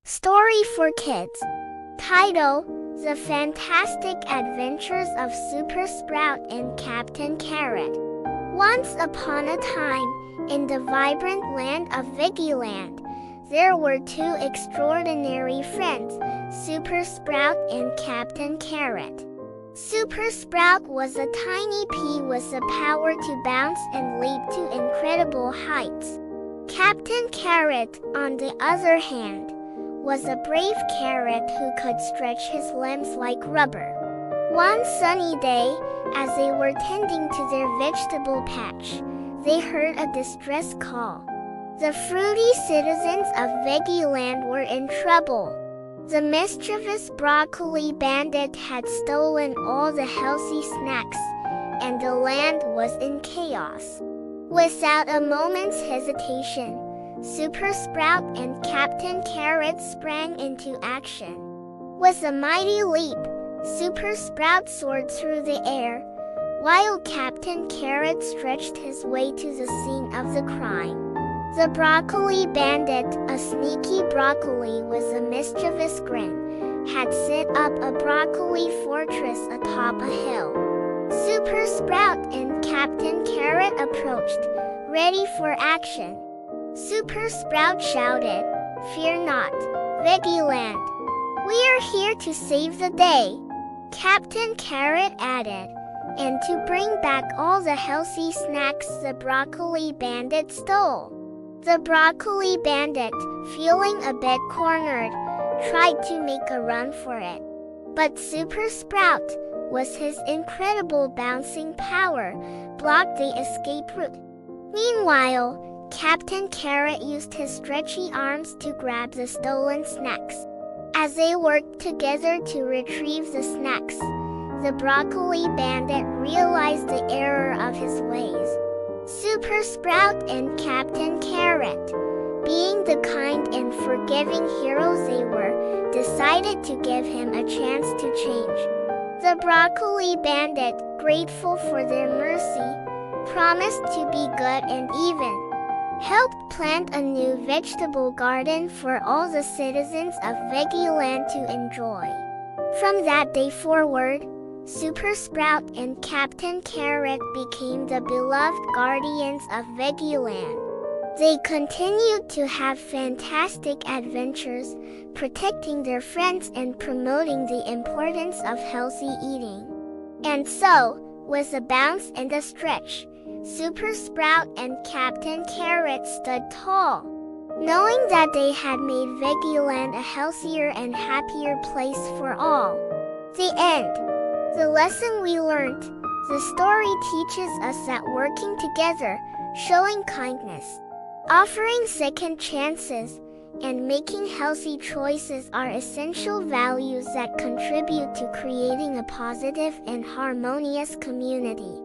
Story for Kids. Title: The Fantastic Adventures of Super Sprout and Captain Carrot. Once upon a time, in the vibrant land of Veggie-land, there were two extraordinary friends, Super Sprout and Captain Carrot. Super Sprout was a tiny pea with the power to bounce and leap to incredible heights. Captain Carrot, on the other hand, was a brave carrot who could stretch his limbs like rubber. One sunny day, as they were tending to their vegetable patch, they heard a distress call. The fruity citizens of Veggie-land were in trouble. The mischievous broccoli bandit had stolen all the healthy snacks, and the land was in chaos. Without a moment's hesitation, Super Sprout and Captain Carrot sprang into action. With a mighty leap, Super Sprout soared through the air, while Captain Carrot stretched his way to the scene of the crime. The broccoli bandit, a sneaky broccoli with a mischievous grin, had set up a broccoli fortress atop a hill. Super Sprout and Captain Carrot approached, ready for action. Super Sprout shouted, "Fear not, Veggie-land. We are here to save the day." Captain Carrot added, "And to bring back all the healthy snacks the broccoli bandit stole." The broccoli bandit, feeling a bit cornered, tried to make a run for it. But Super Sprout, with his incredible bouncing power, blocked the escape route. Meanwhile, Captain Carrot used his stretchy arms to grab the stolen snacks. As they worked together to retrieve the snacks, the broccoli bandit realized the error of his ways. Super Sprout and Captain Carrot, being the kind and forgiving heroes they were, decided to give him a chance to change. The broccoli bandit, grateful for their mercy, promised to be good and even, helped plant a new vegetable garden for all the citizens of Veggie-land to enjoy. From that day forward, Super Sprout and Captain Carrot became the beloved guardians of Veggie-land. They continued to have fantastic adventures, protecting their friends and promoting the importance of healthy eating. And so, with a bounce and a stretch, Super Sprout and Captain Carrot stood tall, knowing that they had made Veggie-land a healthier and happier place for all. The end. The lesson we learned: the story teaches us that working together, showing kindness, offering second chances, and making healthy choices are essential values that contribute to creating a positive and harmonious community.